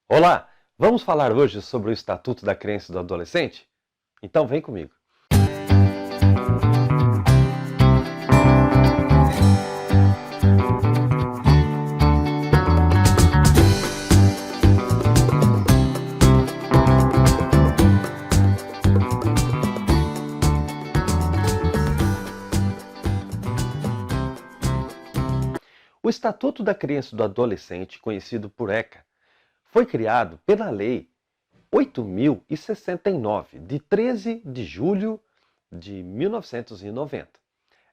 Olá, vamos falar hoje sobre o Estatuto da Criança e do Adolescente? Então vem comigo. O Estatuto da Criança e do Adolescente, conhecido por ECA, foi criado pela Lei 8.069, de 13 de julho de 1990.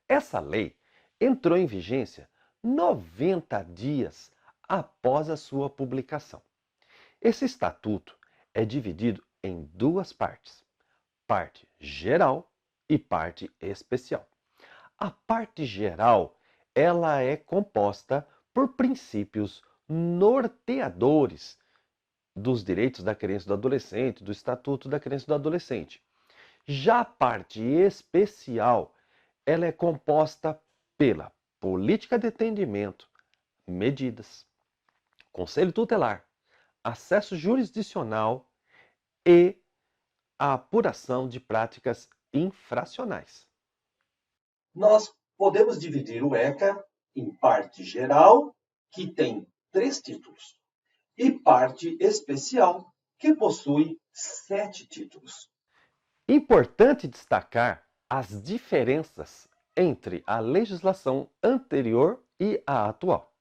Essa lei entrou em vigência 90 dias após a sua publicação. Esse estatuto é dividido em duas partes: parte geral e parte especial. A parte geral, ela é composta por princípios norteadores dos direitos da criança e do adolescente, do Estatuto da Criança e do Adolescente. Já a parte especial, ela é composta pela política de atendimento, medidas, conselho tutelar, acesso jurisdicional e a apuração de práticas infracionais. Nós podemos dividir o ECA em parte geral, que tem 3 títulos, e parte especial, que possui 7 títulos. Importante destacar as diferenças entre a legislação anterior e a atual.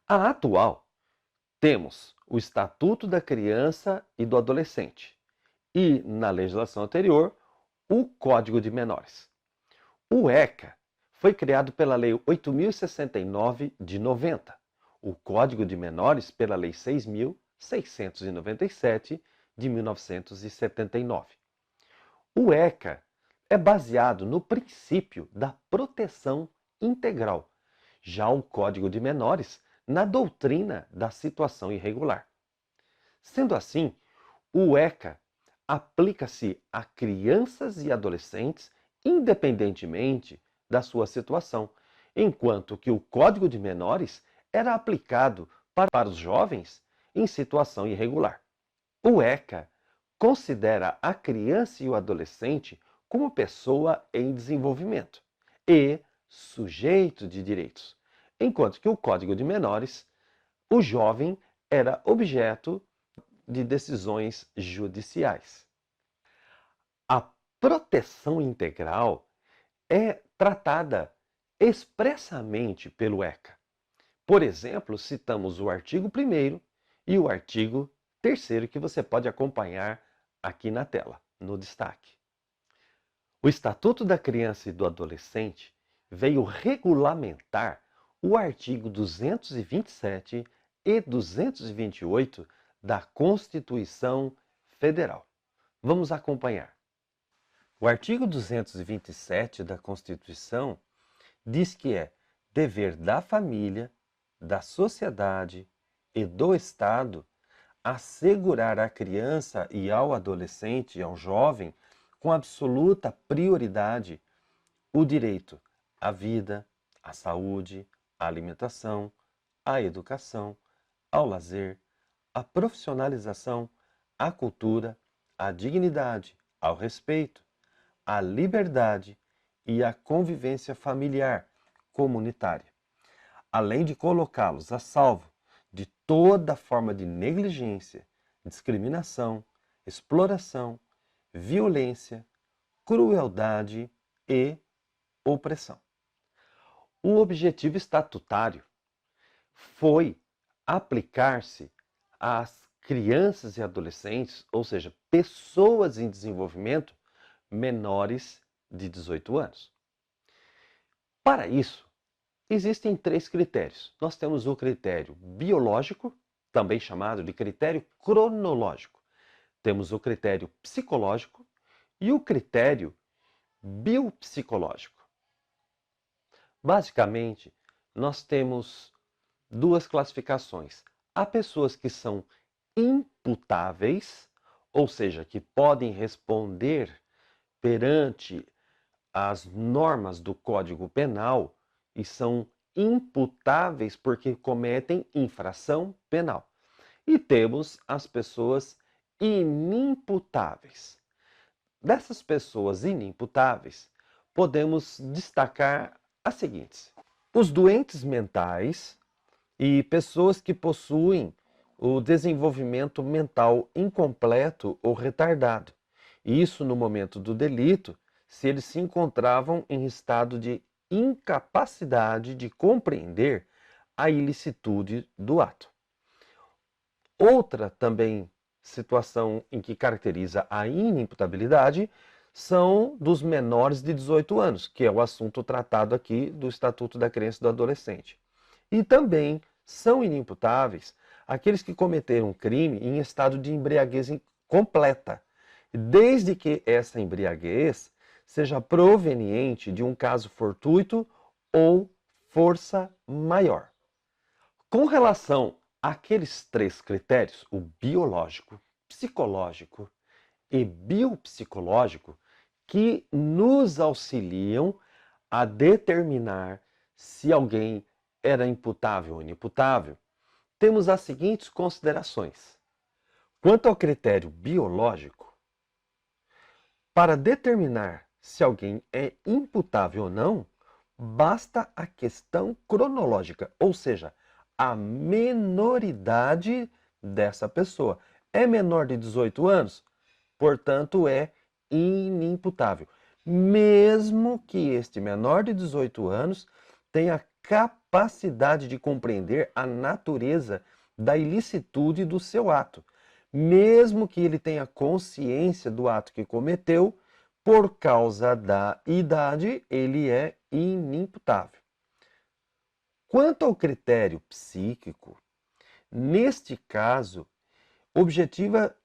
A atual, temos o Estatuto da Criança e do Adolescente e, na legislação anterior, o Código de Menores. O ECA foi criado pela Lei 8.069 de 90, o Código de Menores pela Lei 6.697 de 1979. O ECA é baseado no princípio da proteção integral, já o Código de Menores na doutrina da situação irregular. Sendo assim, o ECA aplica-se a crianças e adolescentes independentemente da sua situação, enquanto que o Código de Menores era aplicado para os jovens em situação irregular. O ECA considera a criança e o adolescente como pessoa em desenvolvimento e sujeito de direitos, enquanto que o Código de Menores, o jovem era objeto de decisões judiciais. A proteção integral é tratada expressamente pelo ECA. Por exemplo, citamos o artigo 1º e o artigo 3º, que você pode acompanhar aqui na tela, no destaque. O Estatuto da Criança e do Adolescente veio regulamentar o artigo 227 e 228 da Constituição Federal. Vamos acompanhar. O artigo 227 da Constituição diz que é dever da família, da sociedade e do Estado assegurar à criança e ao adolescente e ao jovem, com absoluta prioridade, o direito à vida, à saúde, à alimentação, à educação, ao lazer, à profissionalização, à cultura, à dignidade, ao respeito, à liberdade e à convivência familiar, comunitária, além de colocá-los a salvo de toda forma de negligência, discriminação, exploração, violência, crueldade e opressão. O objetivo estatutário foi aplicar-se às crianças e adolescentes, ou seja, pessoas em desenvolvimento menores de 18 anos. Para isso, existem 3 critérios. Nós temos o critério biológico, também chamado de critério cronológico. Temos o critério psicológico e o critério biopsicológico. Basicamente, nós temos 2 classificações. Há pessoas que são imputáveis, ou seja, que podem responder perante as normas do Código Penal e são imputáveis porque cometem infração penal. E temos as pessoas inimputáveis. Dessas pessoas inimputáveis, podemos destacar as seguintes: os doentes mentais e pessoas que possuem o desenvolvimento mental incompleto ou retardado. Isso no momento do delito, se eles se encontravam em estado de incapacidade de compreender a ilicitude do ato. Outra também situação em que caracteriza a inimputabilidade são dos menores de 18 anos, que é o assunto tratado aqui do Estatuto da Criança e do Adolescente. E também são inimputáveis aqueles que cometeram crime em estado de embriaguez completa, desde que essa embriaguez seja proveniente de um caso fortuito ou força maior. Com relação àqueles três critérios, o biológico, psicológico e biopsicológico, que nos auxiliam a determinar se alguém era imputável ou inimputável, temos as seguintes considerações. Quanto ao critério biológico, para determinar se alguém é imputável ou não, basta a questão cronológica, ou seja, a menoridade dessa pessoa. É menor de 18 anos? Portanto, é inimputável. Mesmo que este menor de 18 anos tenha capacidade de compreender a natureza da ilicitude do seu ato. Mesmo que ele tenha consciência do ato que cometeu, por causa da idade, ele é inimputável. Quanto ao critério psíquico, neste caso, objetiva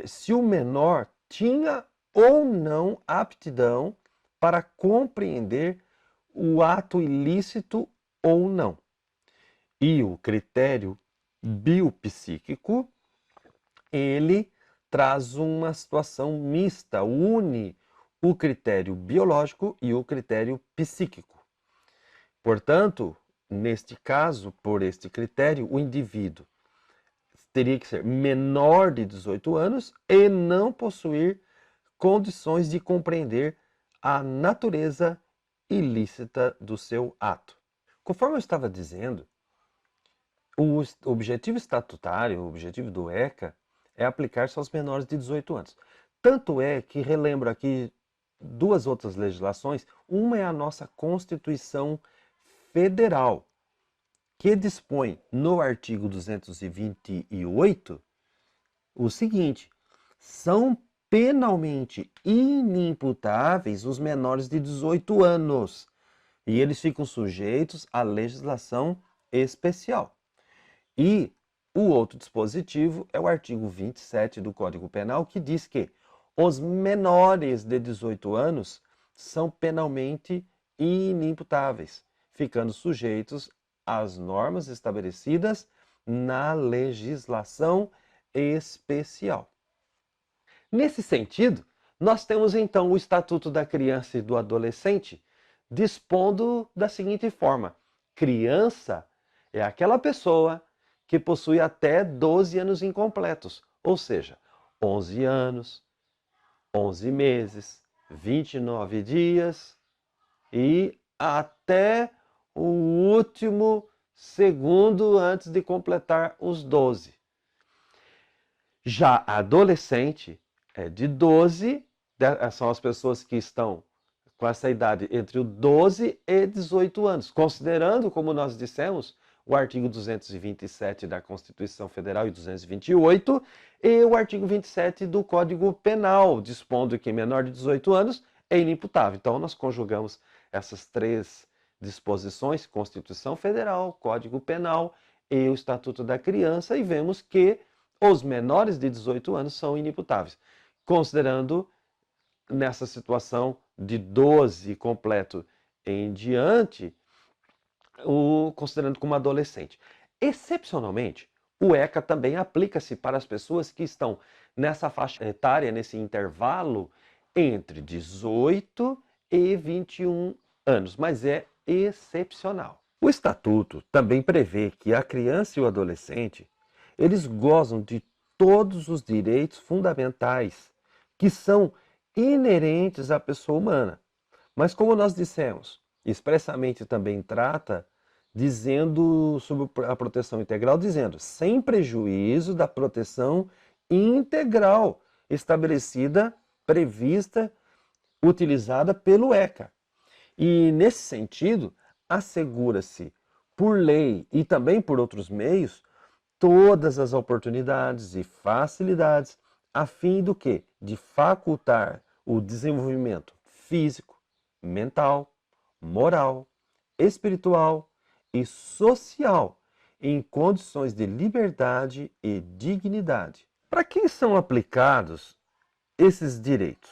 se o menor tinha ou não aptidão para compreender o ato ilícito ou não. E o critério biopsíquico, ele traz uma situação mista, une o critério biológico e o critério psíquico. Portanto, neste caso, por este critério, o indivíduo teria que ser menor de 18 anos e não possuir condições de compreender a natureza ilícita do seu ato. Conforme eu estava dizendo, o objetivo estatutário, o objetivo do ECA, é aplicar-se aos menores de 18 anos. Tanto é que relembro aqui duas outras legislações. Uma é a nossa Constituição Federal, que dispõe no artigo 228 o seguinte: são penalmente inimputáveis os menores de 18 anos e eles ficam sujeitos à legislação especial. E o outro dispositivo é o artigo 27 do Código Penal, que diz que os menores de 18 anos são penalmente inimputáveis, ficando sujeitos às normas estabelecidas na legislação especial. Nesse sentido, nós temos então o Estatuto da Criança e do Adolescente dispondo da seguinte forma: criança é aquela pessoa que possui até 12 anos incompletos, ou seja, 11 anos, 11 meses, 29 dias e até o último segundo antes de completar os 12. Já adolescente é de 12, são as pessoas que estão com essa idade entre os 12 e 18 anos, considerando, como nós dissemos, o artigo 227 da Constituição Federal e 228 e o artigo 27 do Código Penal, dispondo que menor de 18 anos é inimputável. Então, nós conjugamos essas três disposições, Constituição Federal, Código Penal e o Estatuto da Criança, e vemos que os menores de 18 anos são inimputáveis, considerando nessa situação de 12 completo em diante, considerando como adolescente. Excepcionalmente, o ECA também aplica-se para as pessoas que estão nessa faixa etária, nesse intervalo entre 18 e 21 anos, mas é excepcional. O Estatuto também prevê que a criança e o adolescente eles gozam de todos os direitos fundamentais que são inerentes à pessoa humana. Mas como nós dissemos, expressamente também trata dizendo sobre a proteção integral, dizendo sem prejuízo da proteção integral estabelecida, prevista, utilizada pelo ECA. E nesse sentido, assegura-se por lei e também por outros meios todas as oportunidades e facilidades a fim do quê? De facultar o desenvolvimento físico, mental, moral, espiritual e social em condições de liberdade e dignidade. Para quem são aplicados esses direitos?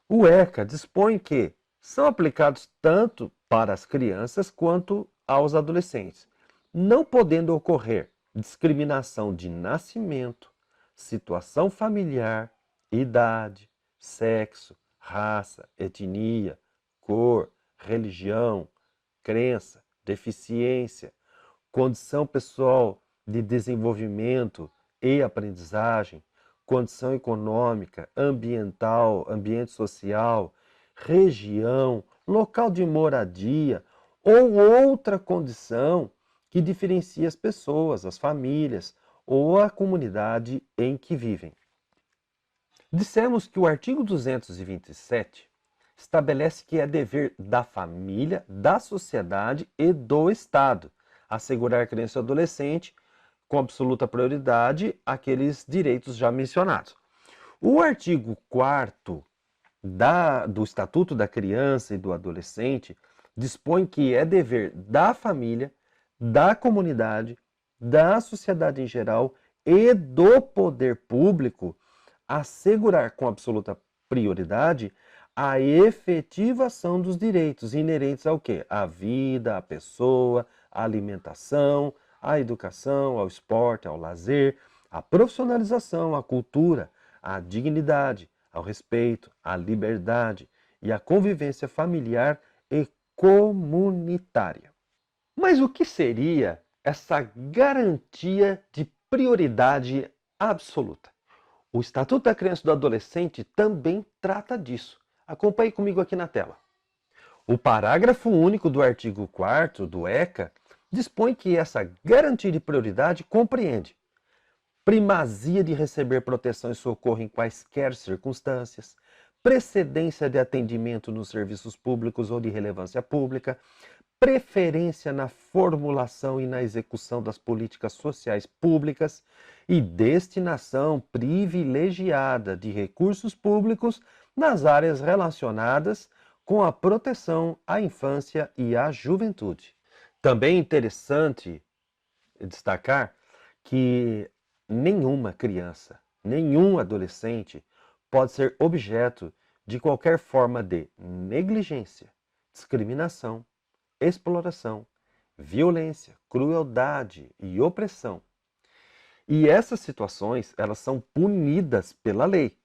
O ECA dispõe que são aplicados tanto para as crianças quanto aos adolescentes, não podendo ocorrer discriminação de nascimento, situação familiar, idade, sexo, raça, etnia, cor, religião, crença, deficiência, condição pessoal de desenvolvimento e aprendizagem, condição econômica, ambiental, ambiente social, região, local de moradia ou outra condição que diferencia as pessoas, as famílias ou a comunidade em que vivem. Dissemos que o artigo 227 estabelece que é dever da família, da sociedade e do Estado assegurar à criança e ao adolescente, com absoluta prioridade, aqueles direitos já mencionados. O artigo 4º do Estatuto da Criança e do Adolescente dispõe que é dever da família, da comunidade, da sociedade em geral e do poder público assegurar com absoluta prioridade a efetivação dos direitos inerentes ao quê? À vida, à pessoa, à alimentação, à educação, ao esporte, ao lazer, à profissionalização, à cultura, à dignidade, ao respeito, à liberdade e à convivência familiar e comunitária. Mas o que seria essa garantia de prioridade absoluta? O Estatuto da Criança e do Adolescente também trata disso. Acompanhe comigo aqui na tela. O parágrafo único do artigo 4º do ECA dispõe que essa garantia de prioridade compreende primazia de receber proteção e socorro em quaisquer circunstâncias, precedência de atendimento nos serviços públicos ou de relevância pública, preferência na formulação e na execução das políticas sociais públicas e destinação privilegiada de recursos públicos nas áreas relacionadas com a proteção à infância e à juventude. Também é interessante destacar que nenhuma criança, nenhum adolescente pode ser objeto de qualquer forma de negligência, discriminação, exploração, violência, crueldade e opressão. E essas situações, elas são punidas pela lei.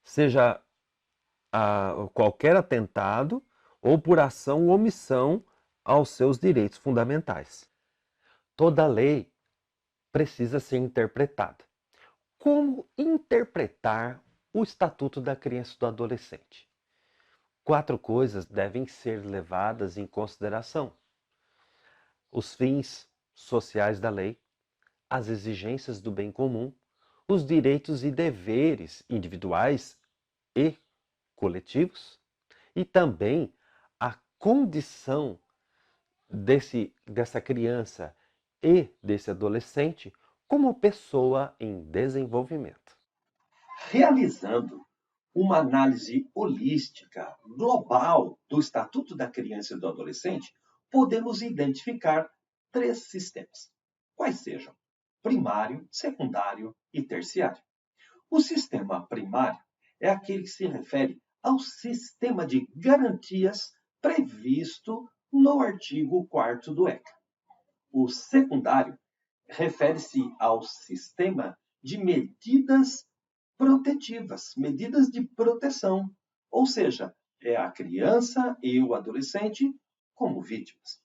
Seja qualquer atentado ou por ação ou omissão aos seus direitos fundamentais. Toda lei precisa ser interpretada. Como interpretar o Estatuto da Criança e do Adolescente? 4 coisas devem ser levadas em consideração: os fins sociais da lei, as exigências do bem comum, os direitos e deveres individuais e coletivos, e também a condição dessa criança e desse adolescente como pessoa em desenvolvimento. Realizando uma análise holística, global do Estatuto da Criança e do Adolescente, podemos identificar 3 sistemas. Quais sejam? Primário, secundário e terciário. O sistema primário é aquele que se refere ao sistema de garantias previsto no artigo 4º do ECA. O secundário refere-se ao sistema de medidas protetivas, medidas de proteção, ou seja, é a criança e o adolescente como vítimas.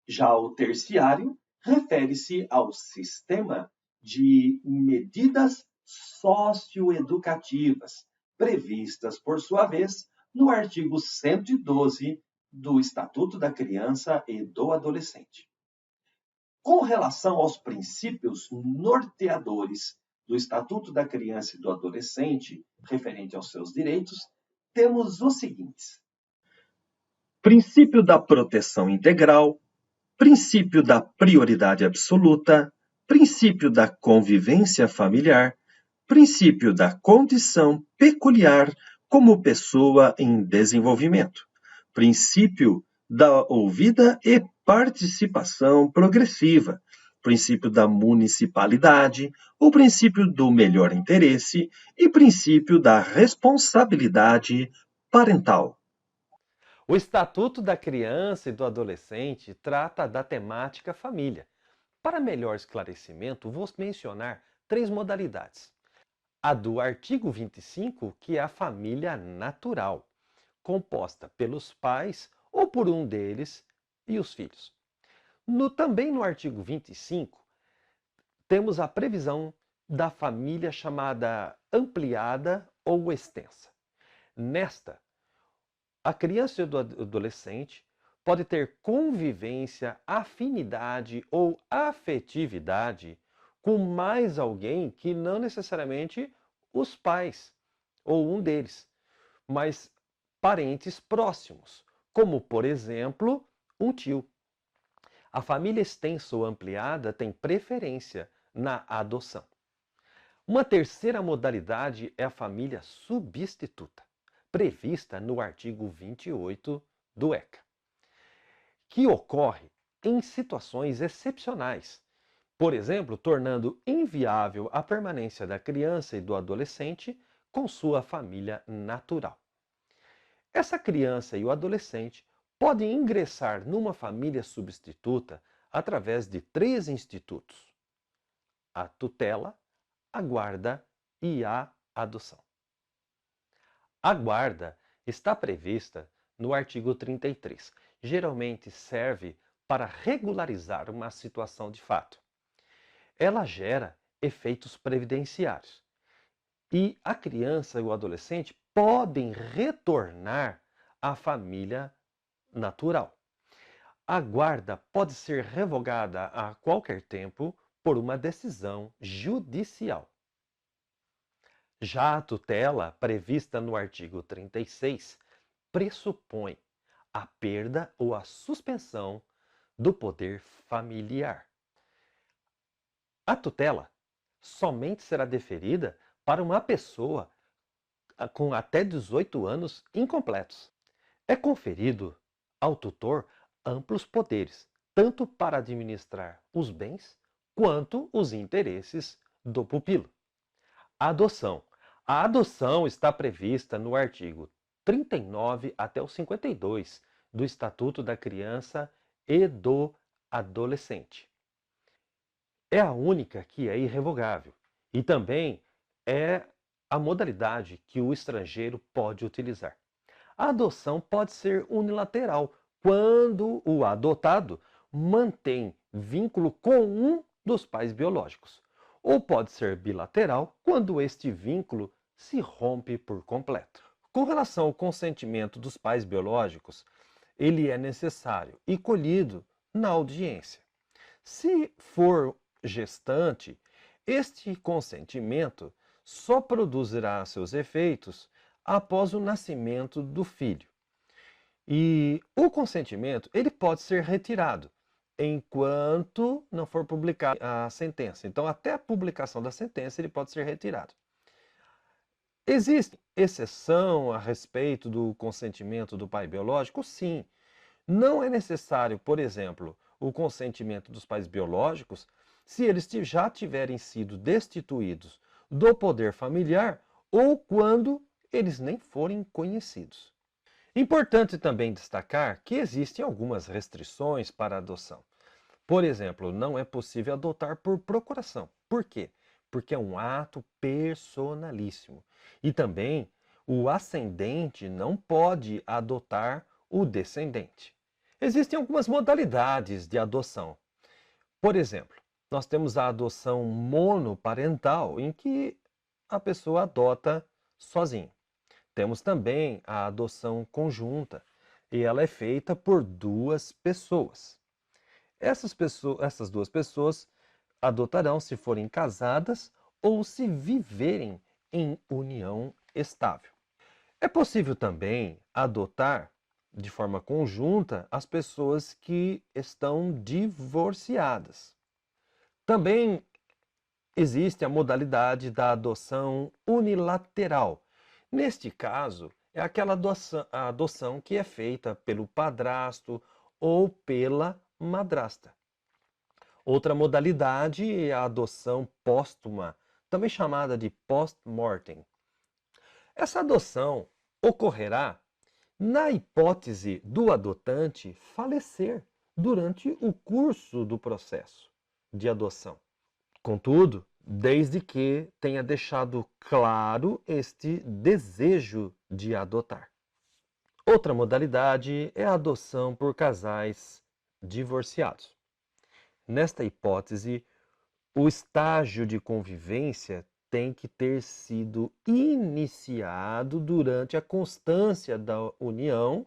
Já o terciário refere-se ao sistema de medidas socioeducativas, previstas, por sua vez, no artigo 112 do Estatuto da Criança e do Adolescente. Com relação aos princípios norteadores do Estatuto da Criança e do Adolescente, referente aos seus direitos, temos os seguintes: princípio da proteção integral, princípio da prioridade absoluta, princípio da convivência familiar, princípio da condição peculiar como pessoa em desenvolvimento, princípio da ouvida e participação progressiva, princípio da municipalidade, o princípio do melhor interesse e princípio da responsabilidade parental. O Estatuto da Criança e do Adolescente trata da temática família. Para melhor esclarecimento, vou mencionar 3 modalidades. A do artigo 25, que é a família natural, composta pelos pais ou por um deles e os filhos. Também no artigo 25, temos a previsão da família chamada ampliada ou extensa. Nesta, a criança e o adolescente pode ter convivência, afinidade ou afetividade com mais alguém que não necessariamente os pais ou um deles, mas parentes próximos, como, por exemplo, um tio. A família extensa ou ampliada tem preferência na adoção. Uma terceira modalidade é a família substituta, prevista no artigo 28 do ECA, que ocorre em situações excepcionais, por exemplo, tornando inviável a permanência da criança e do adolescente com sua família natural. Essa criança e o adolescente podem ingressar numa família substituta através de 3 institutos: a tutela, a guarda e a adoção. A guarda está prevista no artigo 33. Geralmente serve para regularizar uma situação de fato. Ela gera efeitos previdenciários e a criança e o adolescente podem retornar à família natural. A guarda pode ser revogada a qualquer tempo por uma decisão judicial. Já a tutela, prevista no artigo 36, pressupõe a perda ou a suspensão do poder familiar. A tutela somente será deferida para uma pessoa com até 18 anos incompletos. É conferido ao tutor amplos poderes, tanto para administrar os bens quanto os interesses do pupilo. A adoção. A adoção está prevista no artigo 39 até o 52 do Estatuto da Criança e do Adolescente. É a única que é irrevogável e também é a modalidade que o estrangeiro pode utilizar. A adoção pode ser unilateral, quando o adotado mantém vínculo com um dos pais biológicos, ou pode ser bilateral, quando este vínculo se rompe por completo. Com relação ao consentimento dos pais biológicos, ele é necessário e colhido na audiência. Se for gestante, este consentimento só produzirá seus efeitos após o nascimento do filho. E o consentimento ele pode ser retirado enquanto não for publicada a sentença. Então, até a publicação da sentença, ele pode ser retirado. Existe exceção a respeito do consentimento do pai biológico? Sim. Não é necessário, por exemplo, o consentimento dos pais biológicos se eles já tiverem sido destituídos do poder familiar ou quando eles nem forem conhecidos. Importante também destacar que existem algumas restrições para a adoção. Por exemplo, não é possível adotar por procuração. Por quê? Porque é um ato personalíssimo. E também o ascendente não pode adotar o descendente. Existem algumas modalidades de adoção. Por exemplo, nós temos a adoção monoparental, em que a pessoa adota sozinha. Temos também a adoção conjunta, e ela é feita por duas pessoas. Essas duas pessoas adotarão se forem casadas ou se viverem em união estável. É possível também adotar de forma conjunta as pessoas que estão divorciadas. Também existe a modalidade da adoção unilateral. Neste caso, é aquela adoção que é feita pelo padrasto ou pela madrasta. Outra modalidade é a adoção póstuma, também chamada de post-mortem. Essa adoção ocorrerá na hipótese do adotante falecer durante o curso do processo de adoção. Contudo, desde que tenha deixado claro este desejo de adotar. Outra modalidade é a adoção por casais divorciados. Nesta hipótese, o estágio de convivência tem que ter sido iniciado durante a constância da união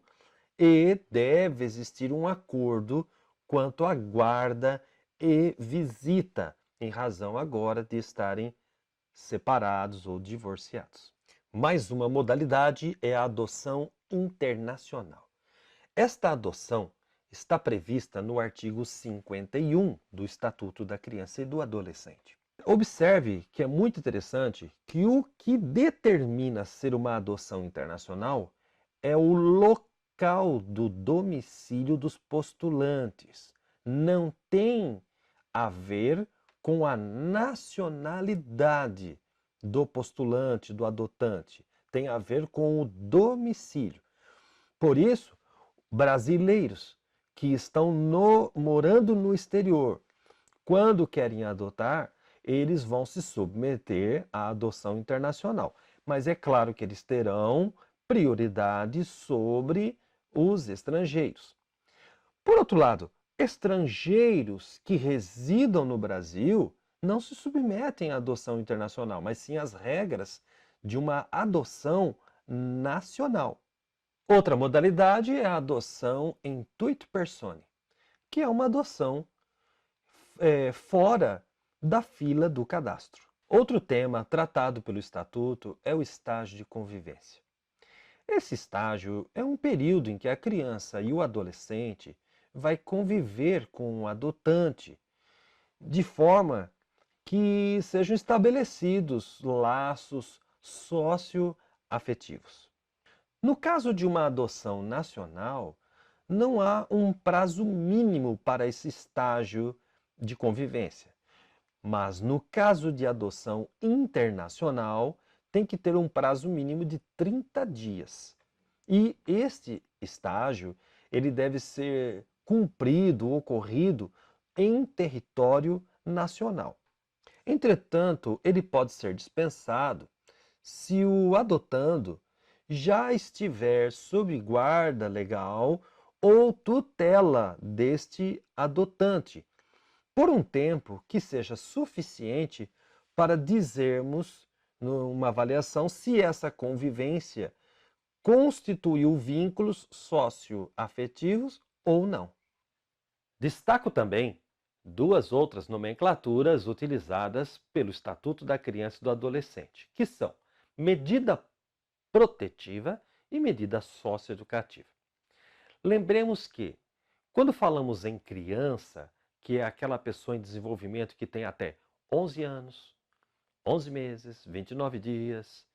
e deve existir um acordo quanto à guarda e visita, em razão agora de estarem separados ou divorciados. Mais uma modalidade é a adoção internacional. Esta adoção está prevista no artigo 51 do Estatuto da Criança e do Adolescente. Observe que é muito interessante que o que determina ser uma adoção internacional é o local do domicílio dos postulantes. Não tem a ver com a nacionalidade do postulante, do adotante. Tem a ver com o domicílio. Por isso, brasileiros que estão morando no exterior, quando querem adotar, eles vão se submeter à adoção internacional. Mas é claro que eles terão prioridade sobre os estrangeiros. Por outro lado, estrangeiros que residam no Brasil não se submetem à adoção internacional, mas sim às regras de uma adoção nacional. Outra modalidade é a adoção intuito personae, que é uma adoção fora da fila do cadastro. Outro tema tratado pelo Estatuto é o estágio de convivência. Esse estágio é um período em que a criança e o adolescente vai conviver com o adotante, de forma que sejam estabelecidos laços socioafetivos. No caso de uma adoção nacional, não há um prazo mínimo para esse estágio de convivência. Mas no caso de adoção internacional, tem que ter um prazo mínimo de 30 dias. E este estágio, ele deve ser cumprido, ocorrido em território nacional. Entretanto, ele pode ser dispensado se o adotando já estiver sob guarda legal ou tutela deste adotante, por um tempo que seja suficiente para dizermos, numa avaliação, se essa convivência constituiu vínculos socioafetivos ou não. Destaco também duas outras nomenclaturas utilizadas pelo Estatuto da Criança e do Adolescente, que são medida protetiva e medida socioeducativa. Lembremos que, quando falamos em criança, que é aquela pessoa em desenvolvimento que tem até 11 anos, 11 meses, 29 dias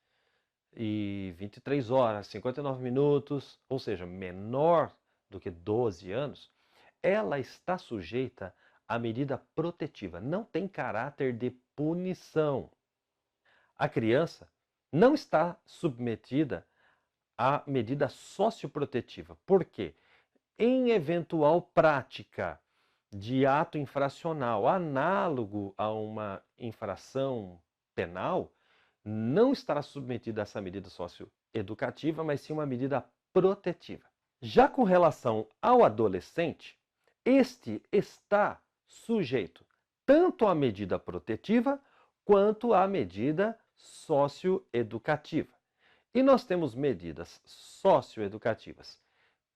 e 23 horas, 59 minutos, ou seja, menor do que 12 anos, ela está sujeita à medida protetiva, não tem caráter de punição. A criança não está submetida à medida socioprotetiva. Por quê? Em eventual prática de ato infracional análogo a uma infração penal, não estará submetida a essa medida socioeducativa, mas sim uma medida protetiva. Já com relação ao adolescente, este está sujeito tanto à medida protetiva quanto à medida socioeducativa. E nós temos medidas socioeducativas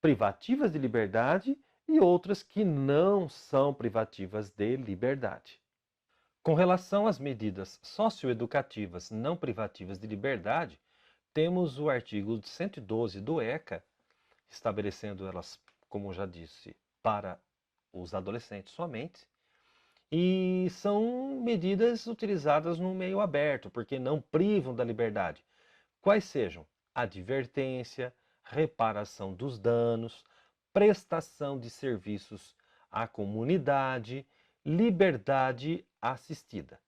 privativas de liberdade e outras que não são privativas de liberdade. Com relação às medidas socioeducativas não privativas de liberdade, temos o artigo 112 do ECA, estabelecendo elas, como já disse, para os adolescentes somente, e são medidas utilizadas no meio aberto, porque não privam da liberdade. Quais sejam? Advertência, reparação dos danos, prestação de serviços à comunidade, liberdade assistida.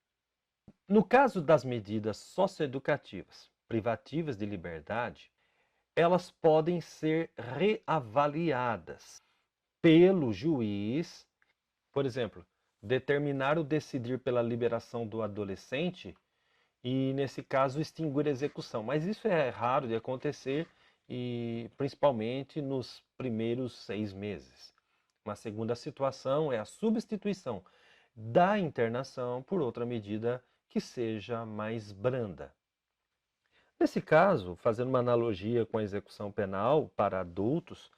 No caso das medidas socioeducativas privativas de liberdade, elas podem ser reavaliadas pelo juiz, por exemplo, determinar ou decidir pela liberação do adolescente e, nesse caso, extinguir a execução. Mas isso é raro de acontecer e principalmente nos primeiros 6 meses. Uma segunda situação é a substituição da internação por outra medida que seja mais branda. Nesse caso, fazendo uma analogia com a execução penal para adultos,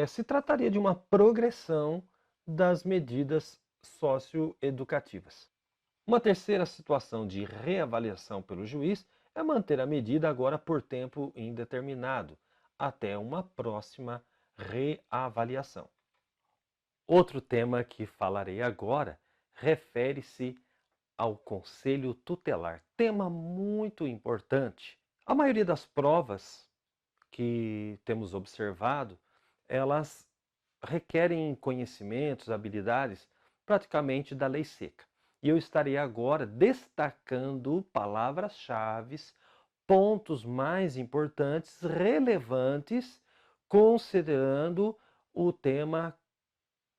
se trataria de uma progressão das medidas socioeducativas. Uma terceira situação de reavaliação pelo juiz é manter a medida agora por tempo indeterminado, até uma próxima reavaliação. Outro tema que falarei agora refere-se ao Conselho Tutelar, tema muito importante. A maioria das provas que temos observado, elas requerem conhecimentos, habilidades praticamente da lei seca. E eu estarei agora destacando palavras-chave, pontos mais importantes, relevantes, considerando o tema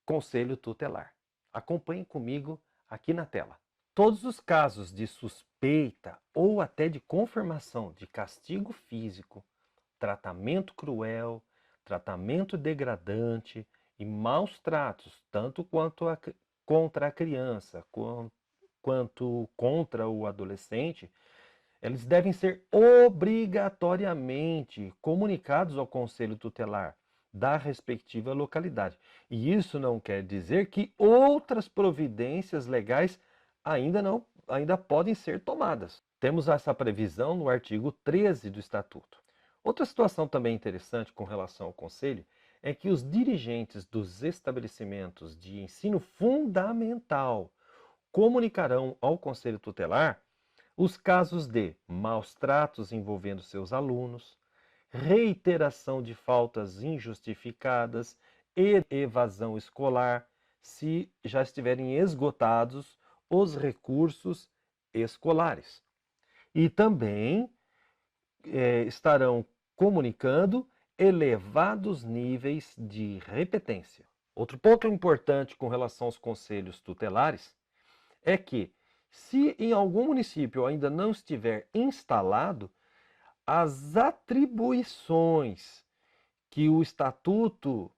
Conselho Tutelar. Acompanhem comigo aqui na tela. Todos os casos de suspeita ou até de confirmação de castigo físico, tratamento cruel, tratamento degradante e maus tratos, tanto contra a criança quanto contra o adolescente, eles devem ser obrigatoriamente comunicados ao Conselho Tutelar da respectiva localidade. E isso não quer dizer que outras providências legais ainda podem ser tomadas. Temos essa previsão no artigo 13 do Estatuto. Outra situação também interessante com relação ao Conselho é que os dirigentes dos estabelecimentos de ensino fundamental comunicarão ao Conselho Tutelar os casos de maus tratos envolvendo seus alunos, reiteração de faltas injustificadas e evasão escolar, se já estiverem esgotados os recursos escolares. E também estarão comunicando elevados níveis de repetência. Outro ponto importante com relação aos conselhos tutelares é que, se em algum município ainda não estiver instalado, as atribuições que o Estatuto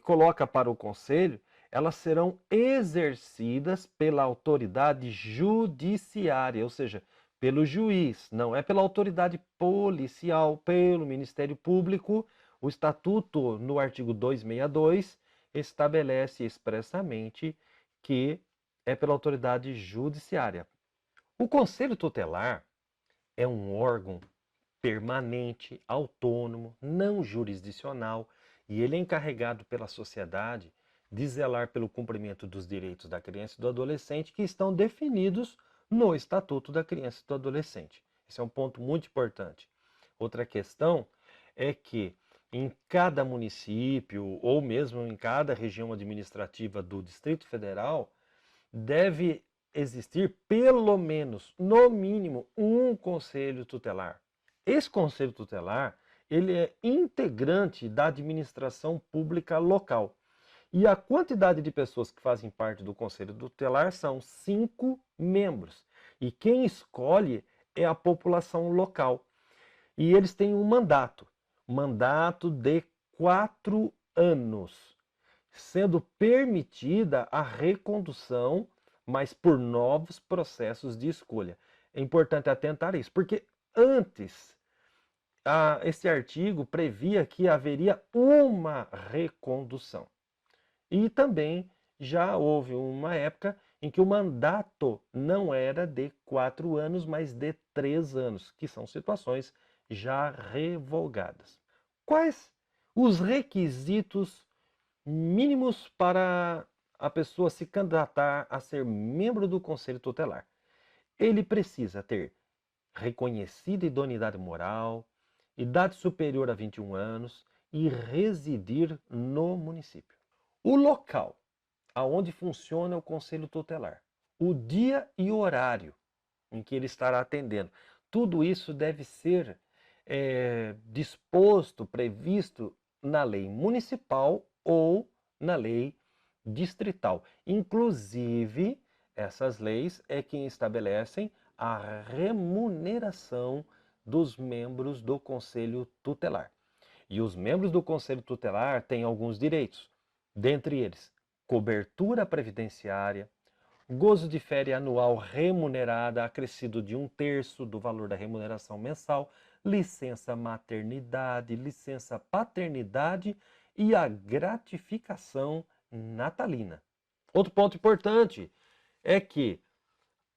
coloca para o Conselho, elas serão exercidas pela autoridade judiciária, ou seja, pelo juiz, não é pela autoridade policial, pelo Ministério Público. O Estatuto, no artigo 262, estabelece expressamente que é pela autoridade judiciária. O Conselho Tutelar é um órgão permanente, autônomo, não jurisdicional, e ele é encarregado pela sociedade de zelar pelo cumprimento dos direitos da criança e do adolescente que estão definidos no Estatuto da Criança e do Adolescente. Esse é um ponto muito importante. Outra questão é que em cada município ou mesmo em cada região administrativa do Distrito Federal deve existir pelo menos, no mínimo, um conselho tutelar. Esse conselho tutelar, ele é integrante da administração pública local. E a quantidade de pessoas que fazem parte do conselho tutelar são 5 membros. E quem escolhe é a população local. E eles têm um mandato de 4 anos. sendo permitida a recondução, mas por novos processos de escolha. É importante atentar a isso, porque antes esse artigo previa que haveria uma recondução. E também já houve uma época em que o mandato não era de 4 anos, mas de 3 anos, que são situações já revogadas. Quais os requisitos mínimos para a pessoa se candidatar a ser membro do Conselho Tutelar? Ele precisa ter reconhecida idoneidade moral, idade superior a 21 anos e residir no município. O local aonde funciona o Conselho Tutelar, o dia e o horário em que ele estará atendendo, tudo isso deve ser disposto, previsto na lei municipal ou na lei distrital. Inclusive, essas leis é quem estabelecem a remuneração dos membros do Conselho Tutelar. E os membros do Conselho Tutelar têm alguns direitos, dentre eles, cobertura previdenciária, gozo de férias anual remunerada acrescido de 1/3 do valor da remuneração mensal, licença maternidade, licença paternidade e a gratificação natalina. Outro ponto importante é que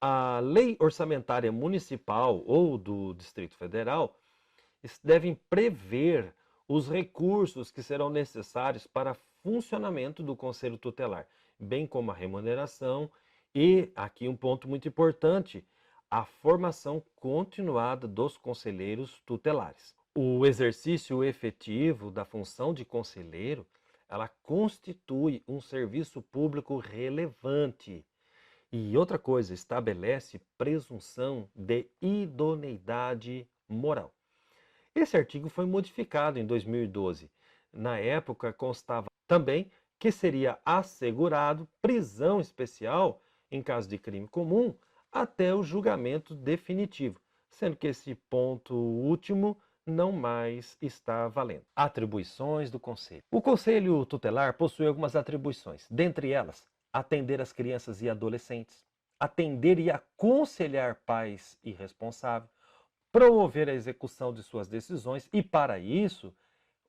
a lei orçamentária municipal ou do Distrito Federal devem prever os recursos que serão necessários para funcionamento do Conselho Tutelar, bem como a remuneração e, aqui um ponto muito importante, a formação continuada dos conselheiros tutelares. O exercício efetivo da função de conselheiro, ela constitui um serviço público relevante. E outra coisa, estabelece presunção de idoneidade moral. Esse artigo foi modificado em 2012. Na época, constava também que seria assegurado prisão especial em caso de crime comum até o julgamento definitivo, sendo que esse ponto último não mais está valendo. Atribuições do Conselho. O Conselho Tutelar possui algumas atribuições, dentre elas, atender as crianças e adolescentes, atender e aconselhar pais irresponsáveis, promover a execução de suas decisões e, para isso,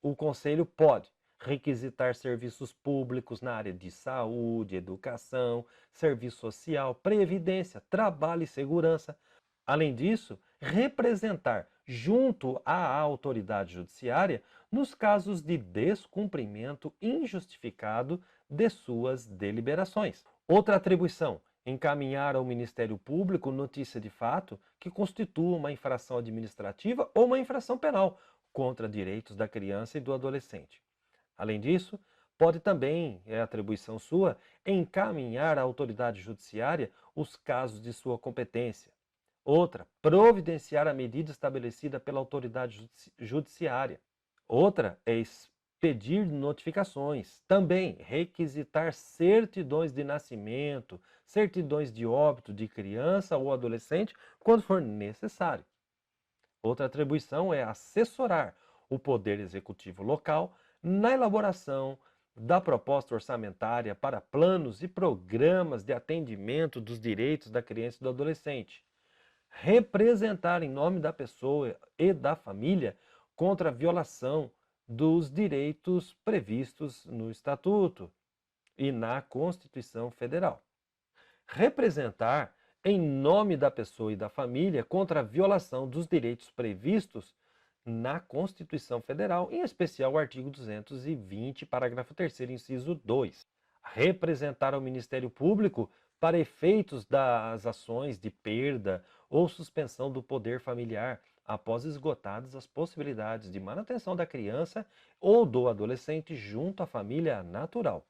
o Conselho pode requisitar serviços públicos na área de saúde, educação, serviço social, previdência, trabalho e segurança. Além disso, representar junto à autoridade judiciária nos casos de descumprimento injustificado de suas deliberações. Outra atribuição: encaminhar ao Ministério Público notícia de fato que constitua uma infração administrativa ou uma infração penal contra direitos da criança e do adolescente. Além disso, pode também, é atribuição sua, encaminhar à autoridade judiciária os casos de sua competência. Outra, providenciar a medida estabelecida pela autoridade judiciária. Outra é expedir notificações. Também requisitar certidões de nascimento, certidões de óbito de criança ou adolescente, quando for necessário. Outra atribuição é assessorar o Poder Executivo local na elaboração da proposta orçamentária para planos e programas de atendimento dos direitos da criança e do adolescente. Representar em nome da pessoa e da família contra a violação dos direitos previstos no Estatuto e na Constituição Federal. Representar em nome da pessoa e da família contra a violação dos direitos previstos na Constituição Federal, em especial o artigo 220, parágrafo 3º, inciso 2. Representar ao Ministério Público para efeitos das ações de perda ou suspensão do poder familiar após esgotadas as possibilidades de manutenção da criança ou do adolescente junto à família natural.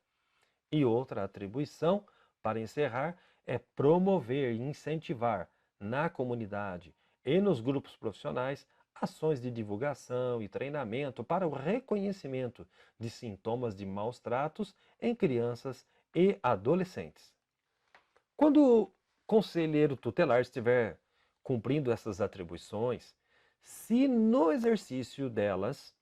E outra atribuição, para encerrar, é promover e incentivar na comunidade e nos grupos profissionais ações de divulgação e treinamento para o reconhecimento de sintomas de maus tratos em crianças e adolescentes. Quando o conselheiro tutelar estiver cumprindo essas atribuições, se no exercício delas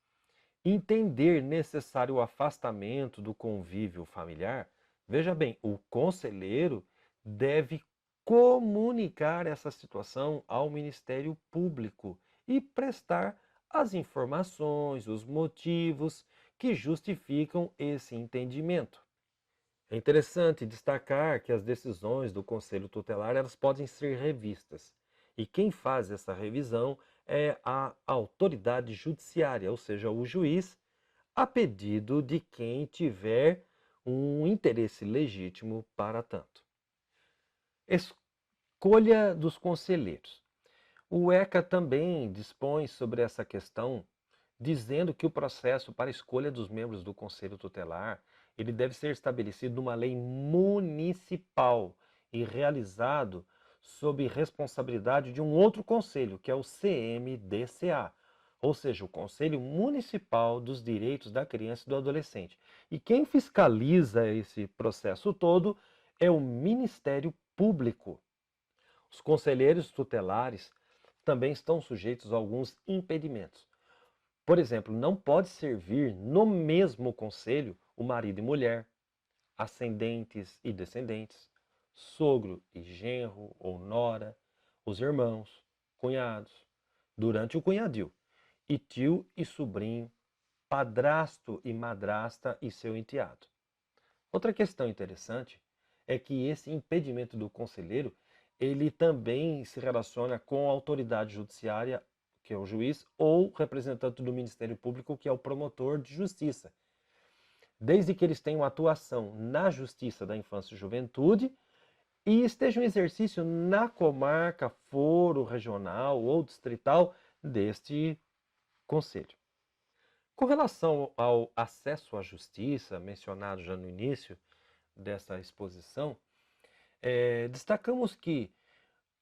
Entender necessário o afastamento do convívio familiar, veja bem, o conselheiro deve comunicar essa situação ao Ministério Público e prestar as informações, os motivos que justificam esse entendimento. É interessante destacar que as decisões do Conselho Tutelar elas podem ser revistas. E quem faz essa revisão é a autoridade judiciária, ou seja, o juiz, a pedido de quem tiver um interesse legítimo para tanto. Escolha dos conselheiros. O ECA também dispõe sobre essa questão, dizendo que o processo para a escolha dos membros do Conselho Tutelar, ele deve ser estabelecido numa lei municipal e realizado sob responsabilidade de um outro conselho, que é o CMDCA, ou seja, o Conselho Municipal dos Direitos da Criança e do Adolescente. E quem fiscaliza esse processo todo é o Ministério Público. Os conselheiros tutelares também estão sujeitos a alguns impedimentos. Por exemplo, não pode servir no mesmo conselho o marido e mulher, ascendentes e descendentes, sogro e genro ou nora, os irmãos, cunhados, durante o cunhadio, e tio e sobrinho, padrasto e madrasta e seu enteado. Outra questão interessante é que esse impedimento do conselheiro, ele também se relaciona com a autoridade judiciária, que é o juiz, ou representante do Ministério Público, que é o promotor de justiça. Desde que eles tenham atuação na Justiça da Infância e Juventude e estejam em exercício na comarca, foro regional ou distrital deste conselho. Com relação ao acesso à justiça, mencionado já no início dessa exposição, destacamos que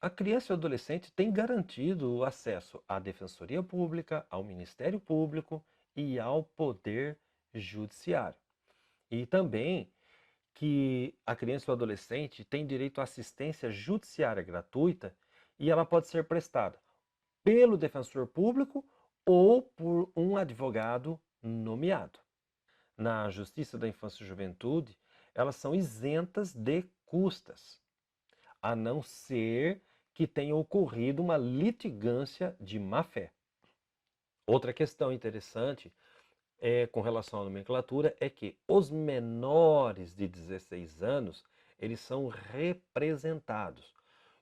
a criança e o adolescente têm garantido o acesso à Defensoria Pública, ao Ministério Público e ao Poder Judiciário. E também que a criança e o adolescente têm direito à assistência judiciária gratuita e ela pode ser prestada pelo defensor público ou por um advogado nomeado. Na Justiça da Infância e Juventude, elas são isentas de custas, a não ser que tenha ocorrido uma litigância de má-fé. Outra questão interessante com relação à nomenclatura é que os menores de 16 anos, eles são representados.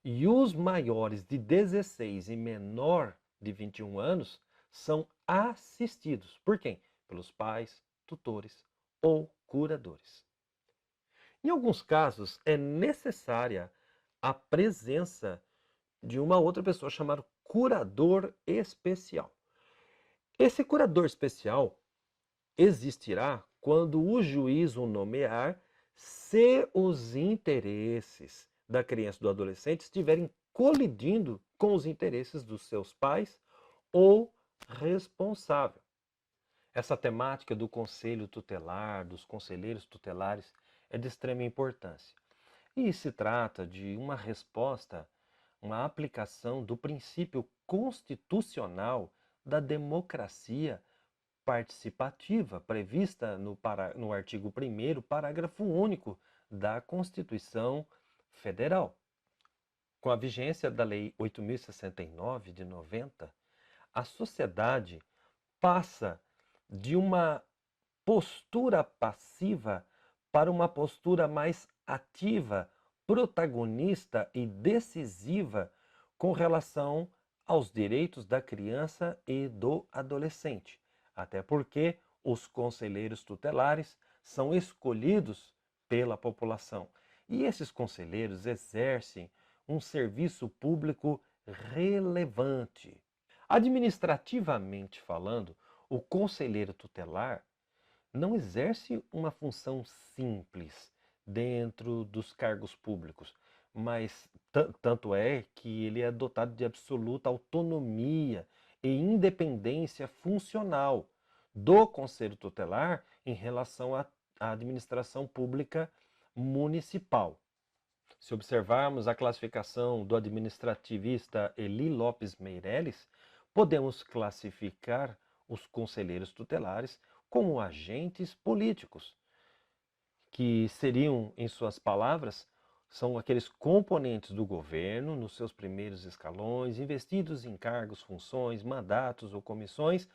E os maiores de 16 e menor de 21 anos são assistidos. Por quem? Pelos pais, tutores ou curadores. Em alguns casos, é necessária a presença de uma outra pessoa chamada curador especial. Esse curador especial existirá quando o juiz o nomear se os interesses da criança e do adolescente estiverem colidindo com os interesses dos seus pais ou responsável. Essa temática do conselho tutelar, dos conselheiros tutelares, é de extrema importância. E se trata de uma resposta, uma aplicação do princípio constitucional da democracia participativa, prevista no artigo 1º, parágrafo único da Constituição Federal. Com a vigência da Lei 8.069 de 90, a sociedade passa de uma postura passiva para uma postura mais ativa, protagonista e decisiva com relação aos direitos da criança e do adolescente. Até porque os conselheiros tutelares são escolhidos pela população. E esses conselheiros exercem um serviço público relevante. Administrativamente falando, o conselheiro tutelar não exerce uma função simples dentro dos cargos públicos, mas tanto é que ele é dotado de absoluta autonomia e independência funcional do Conselho Tutelar em relação à administração pública municipal. Se observarmos a classificação do administrativista Eli Lopes Meireles, podemos classificar os conselheiros tutelares como agentes políticos, que seriam, em suas palavras, são aqueles componentes do governo nos seus primeiros escalões, investidos em cargos, funções, mandatos ou comissões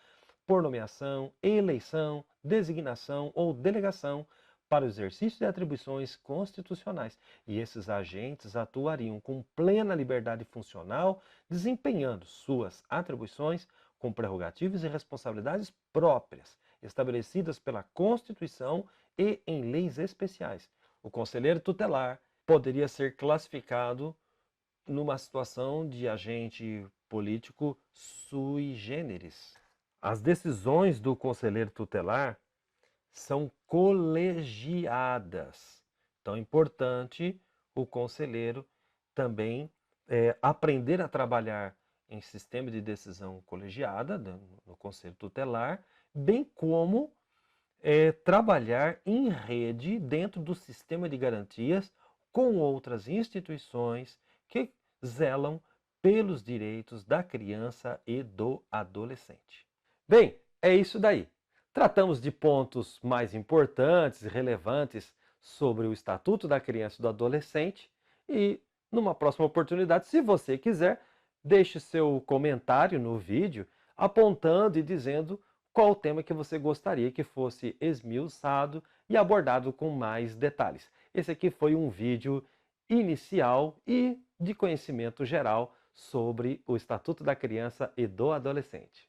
por nomeação, eleição, designação ou delegação para o exercício de atribuições constitucionais. E esses agentes atuariam com plena liberdade funcional, desempenhando suas atribuições com prerrogativas e responsabilidades próprias, estabelecidas pela Constituição e em leis especiais. O conselheiro tutelar poderia ser classificado numa situação de agente político sui generis. As decisões do conselheiro tutelar são colegiadas. Então é importante o conselheiro também aprender a trabalhar em sistema de decisão colegiada, no conselho tutelar, bem como trabalhar em rede dentro do sistema de garantias com outras instituições que zelam pelos direitos da criança e do adolescente. Bem, é isso daí. Tratamos de pontos mais importantes e relevantes sobre o Estatuto da Criança e do Adolescente e, numa próxima oportunidade, se você quiser, deixe seu comentário no vídeo apontando e dizendo qual o tema que você gostaria que fosse esmiuçado e abordado com mais detalhes. Esse aqui foi um vídeo inicial e de conhecimento geral sobre o Estatuto da Criança e do Adolescente.